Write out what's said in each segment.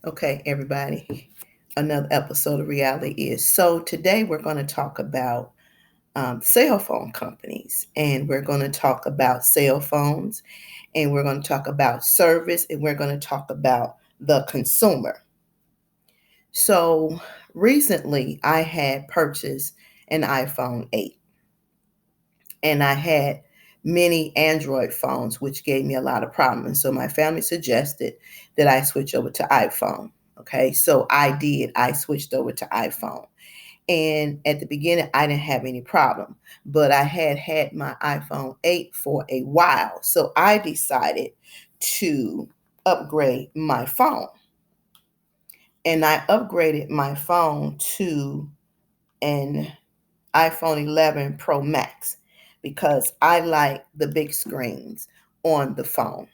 Okay, everybody, another episode of Reality Is. So today we're going to talk about cell phone companies, and we're going to talk about cell phones, and we're going to talk about service, and we're going to talk about the consumer. So recently I had purchased an iPhone 8, and I had many Android phones, which gave me a lot of problems. So my family suggested that I switch over to iPhone. Okay, so I did. I switched over to iPhone. And at the beginning, I didn't have any problem, but I had my iPhone 8 for a while. So I decided to upgrade my phone. And I upgraded my phone to an iPhone 11 Pro Max because I like the big screens on the phone,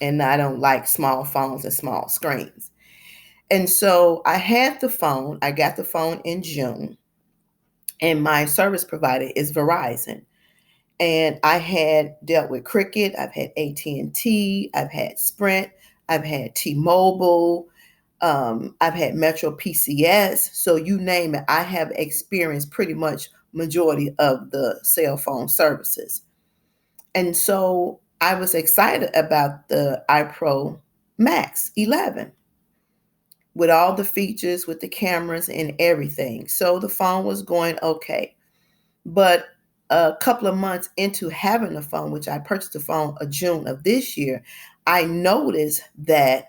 and I don't like small phones and small screens. And so I had the phone. I got the phone in June, and my service provider is Verizon. And I had dealt with Cricket. I've had AT&T. I've had Sprint. I've had T-Mobile. I've had Metro PCS. So you name it, I have experienced pretty much majority of the cell phone services. And so I was excited about the iPro Max 11 with all the features, with the cameras and everything. So the phone was going okay. But a couple of months into having the phone, which I purchased the phone in June of this year, I noticed that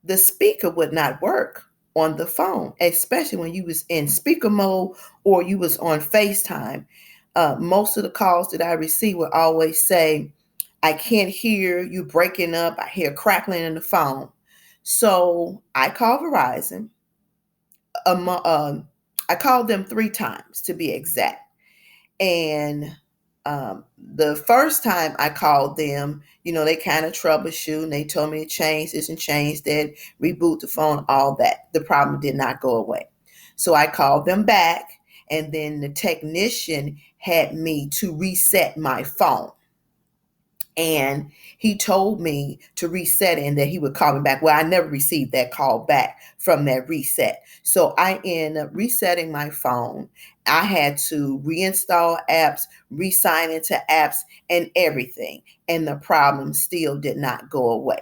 the speaker would not work on the phone, especially when you was in speaker mode or you was on FaceTime. Most of the calls that I receive would always say, I can't hear you, breaking up. I hear crackling in the phone. So I called Verizon. Um, uh, I called them 3 times to be exact. And the first time I called them, they kind of troubleshoot and they told me to change this and change that, reboot the phone, all that. The problem did not go away. So I called them back, and then the technician had me to reset my phone. And he told me to reset it and that he would call me back. Well, I never received that call back from that reset. So I ended up resetting my phone. I had to reinstall apps, re-sign into apps and everything. And the problem still did not go away.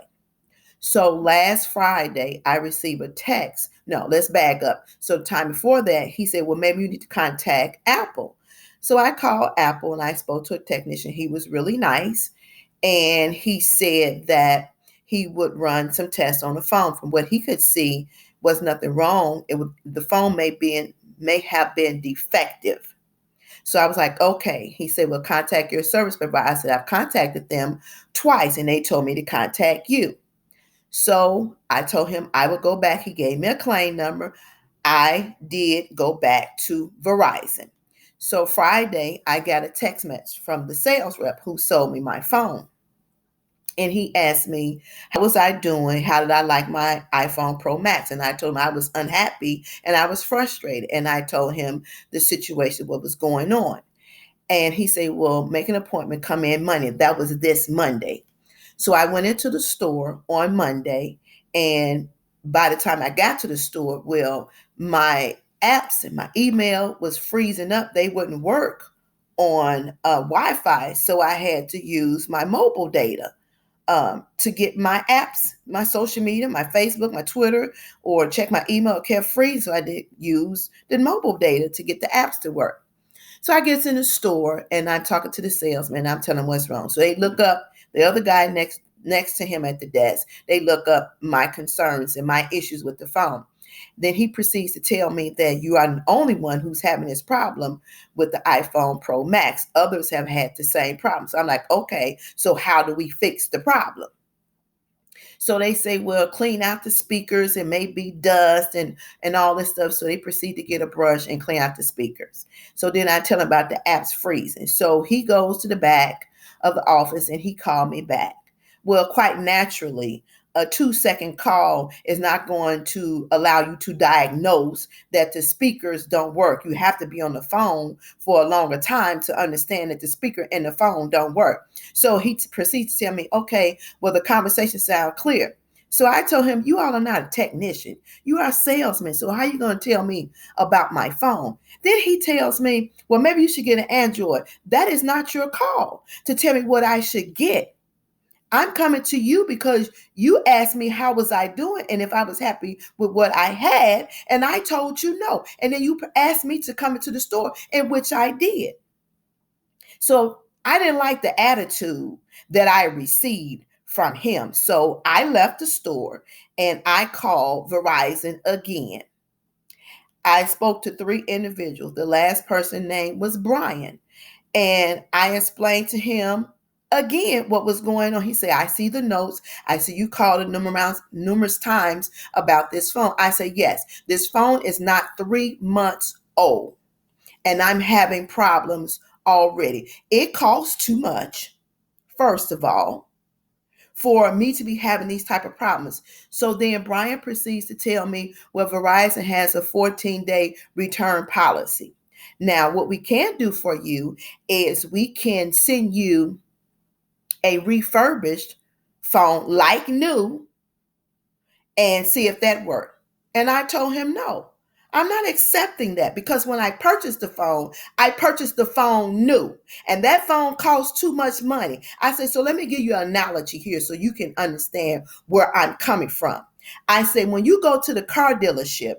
So last Friday, I received a text. No, let's back up. So the time before that, he said, well, maybe you need to contact Apple. So I called Apple and I spoke to a technician. He was really nice. And he said that he would run some tests on the phone. From what he could see, was nothing wrong. The phone may have been defective. So I was like, okay. He said, well, contact your service provider. I said, I've contacted them twice, and they told me to contact you. So I told him I would go back. He gave me a claim number. I did go back to Verizon. So Friday, I got a text message from the sales rep who sold me my phone. And he asked me, how was I doing? How did I like my iPhone Pro Max? And I told him I was unhappy and I was frustrated. And I told him the situation, what was going on. And he said, well, make an appointment, come in Monday. That was this Monday. So I went into the store on Monday. And by the time I got to the store, well, my apps and my email was freezing up. They wouldn't work on Wi-Fi. So I had to use my mobile data to get my apps, my social media, my Facebook, my Twitter, or check my email kept free. So I did use the mobile data to get the apps to work. So I get in the store and I'm talking to the salesman. I'm telling them what's wrong. So they look up the other guy next to him at the desk. They look up my concerns and my issues with the phone. Then he proceeds to tell me that you are the only one who's having this problem with the iPhone Pro Max. Others have had the same problem. So I'm like, okay, so how do we fix the problem? So they say, well, clean out the speakers and maybe dust and all this stuff. So they proceed to get a brush and clean out the speakers. So then I tell him about the apps freezing. So he goes to the back of the office and he called me back. Well, quite naturally, a 2-second call is not going to allow you to diagnose that the speakers don't work. You have to be on the phone for a longer time to understand that the speaker and the phone don't work. So he proceeds to tell me, okay, well, the conversation sounds clear. So I told him, you all are not a technician. You are a salesman. So how are you going to tell me about my phone? Then he tells me, well, maybe you should get an Android. That is not your call to tell me what I should get. I'm coming to you because you asked me how was I doing and if I was happy with what I had, and I told you no. And then you asked me to come into the store, in which I did. So I didn't like the attitude that I received from him. So I left the store and I called Verizon again. I spoke to 3 individuals. The last person name was Brian. And I explained to him again what was going on. He said, I see the notes. I see you called numerous times about this phone. I said, yes, this phone is not 3 months old. And I'm having problems already. It costs too much, first of all, for me to be having these type of problems. So then Brian proceeds to tell me, well, Verizon has a 14-day return policy. Now, what we can do for you is we can send you a refurbished phone like new and see if that works. And I told him no. I'm not accepting that because when I purchased I purchased the phone new, and that phone costs too much money. I said, so let me give you an analogy here so you can understand where I'm coming from. I said, when you go to the car dealership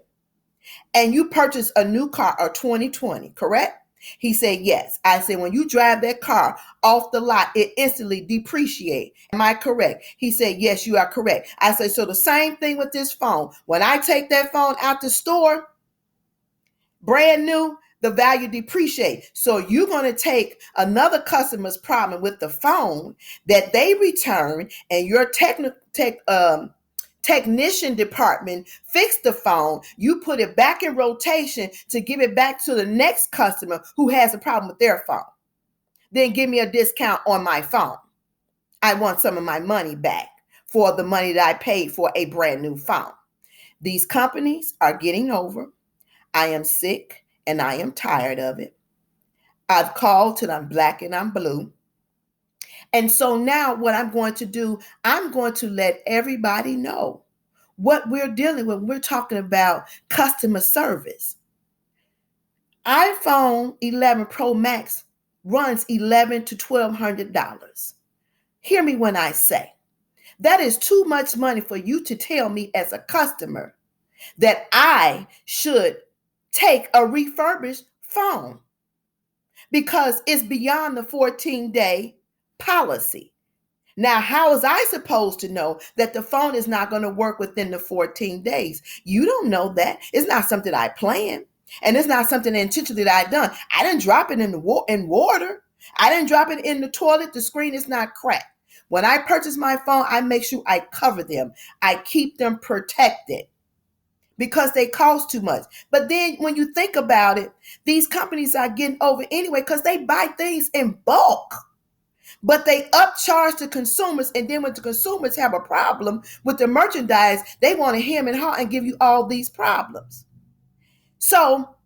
and you purchase a new car, a 2020, correct? He said, yes. I said, when you drive that car off the lot, it instantly depreciates. Am I correct? He said, yes, you are correct. I said, so the same thing with this phone. When I take that phone out the store, brand new, the value depreciates. So you're going to take another customer's problem with the phone that they return, and your technician department fix the phone. You put it back in rotation to give it back to the next customer who has a problem with their phone. Then give me a discount on my phone. I want some of my money back for the money that I paid for a brand new phone. These companies are getting over. I am sick and I am tired of it. I've called till I'm black and I'm blue. And so now what I'm going to do, I'm going to let everybody know what we're dealing with when we're talking about customer service. iPhone 11 Pro Max runs $1,100 to $1,200. Hear me when I say that is too much money for you to tell me as a customer that I should take a refurbished phone because it's beyond the 14-day policy. Now, how was I supposed to know that the phone is not going to work within the 14 days? You don't know that. It's not something I planned, and it's not something intentionally that I done. I didn't drop it in water. I didn't drop it in the toilet. The screen is not cracked. When I purchase my phone, I make sure I cover them. I keep them protected because they cost too much. But then when you think about it, these companies are getting over anyway because they buy things in bulk. But they upcharge the consumers, and then when the consumers have a problem with the merchandise, they want to hem and haw and give you all these problems. So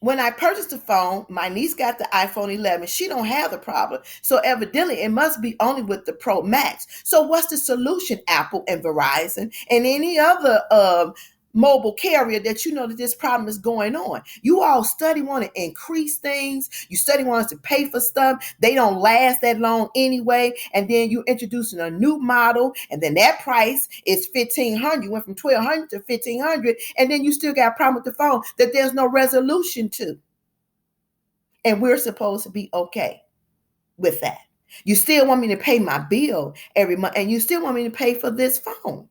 when I purchased the phone, my niece got the iPhone 11. She don't have the problem. So evidently it must be only with the Pro Max. So what's the solution, Apple and Verizon and any other mobile carrier that you know that this problem is going on? You all study want to increase things. You study want us to pay for stuff. They don't last that long anyway. And then you introducing a new model, and then that price is $1,500. You went from $1,200 to $1,500, and then you still got a problem with the phone that there's no resolution to. And we're supposed to be okay with that. You still want me to pay my bill every month, and you still want me to pay for this phone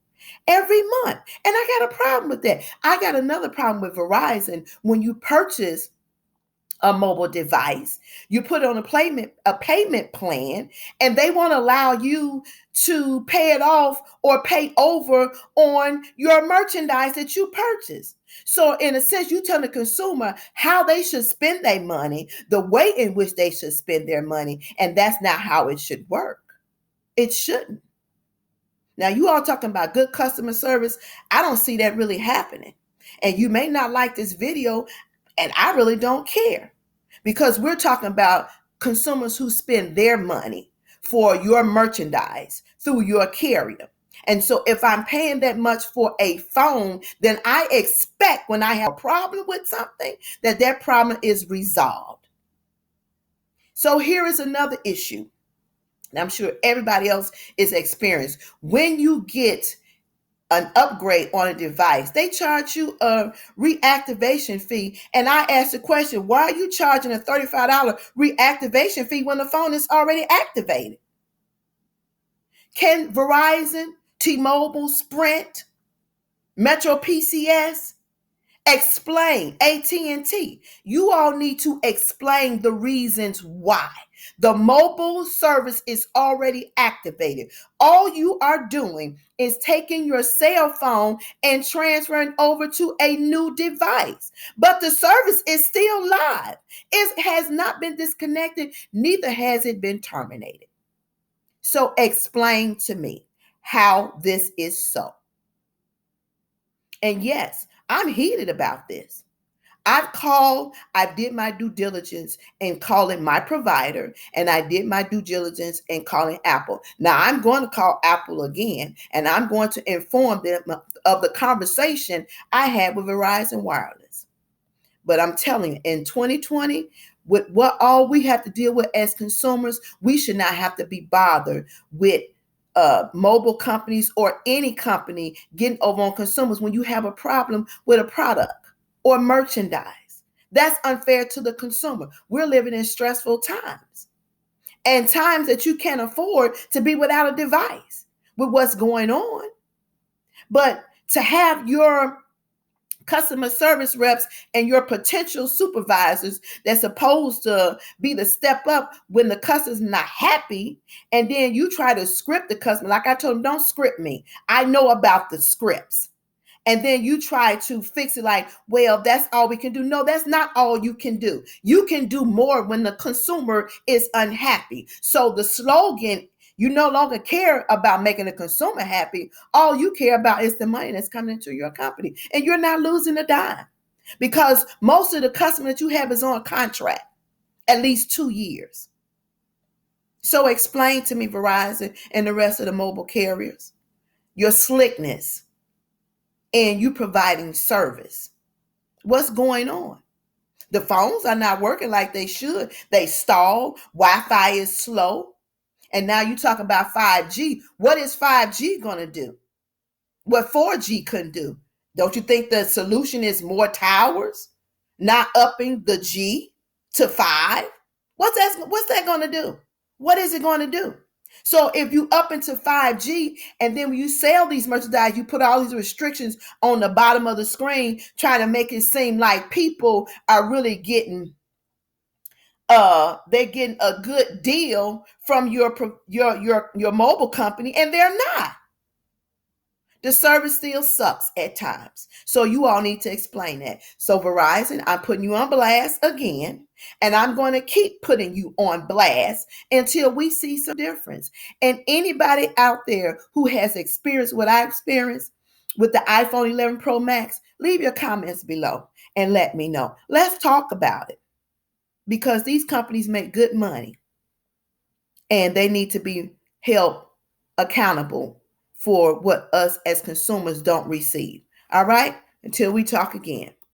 every month. And I got a problem with that. I got another problem with Verizon. When you purchase a mobile device, you put on a payment plan, and they won't allow you to pay it off or pay over on your merchandise that you purchase. So in a sense, you tell the consumer how they should spend their money, the way in which they should spend their money, and that's not how it should work. It shouldn't. Now, you all talking about good customer service. I don't see that really happening. And you may not like this video, and I really don't care, because we're talking about consumers who spend their money for your merchandise through your carrier. And so if I'm paying that much for a phone, then I expect when I have a problem with something that that problem is resolved. So here is another issue. And I'm sure everybody else is experienced. When you get an upgrade on a device, they charge you a reactivation fee. And I asked the question, why are you charging a $35 reactivation fee when the phone is already activated? Can Verizon, T-Mobile, Sprint, Metro PCS explain, AT&T, you all need to explain the reasons why. The mobile service is already activated. All you are doing is taking your cell phone and transferring over to a new device. But the service is still live. It has not been disconnected, neither has it been terminated. So explain to me how this is so. And yes, I'm heated about this. I've called, I did my due diligence in calling my provider, and I did my due diligence in calling Apple. Now I'm going to call Apple again, and I'm going to inform them of the conversation I had with Verizon Wireless. But I'm telling you, in 2020, with what all we have to deal with as consumers, we should not have to be bothered with mobile companies or any company getting over on consumers when you have a problem with a product or merchandise. That's unfair to the consumer. We're living in stressful times and times that you can't afford to be without a device with what's going on. But to have your customer service reps and your potential supervisors that's supposed to be the step up when the customer's not happy, and then you try to script the customer. Like I told them, don't script me. I know about the scripts. And then you try to fix it like, well, that's all we can do. No, that's not all you can do. You can do more when the consumer is unhappy. So the slogan, you no longer care about making the consumer happy. All you care about is the money that's coming into your company. And you're not losing a dime because most of the customer that you have is on contract, at least 2 years. So explain to me, Verizon and the rest of the mobile carriers, your slickness and you providing service. What's going on? The phones are not working like they should. They stall. Wi-Fi is slow. And now you talk about 5G. What is 5G going to do? What 4G couldn't do? Don't you think the solution is more towers? Not upping the G to 5? What's that going to do? What is it going to do? So if you up into 5G and then when you sell these merchandise, you put all these restrictions on the bottom of the screen, trying to make it seem like people are really getting they're getting a good deal from your mobile company, and they're not. The service still sucks at times. So you all need to explain that. So Verizon, I'm putting you on blast again, and I'm going to keep putting you on blast until we see some difference. And anybody out there who has experienced what I experienced with the iPhone 11 Pro Max, leave your comments below and let me know. Let's talk about it because these companies make good money and they need to be held accountable for what us as consumers don't receive. All right? Until we talk again.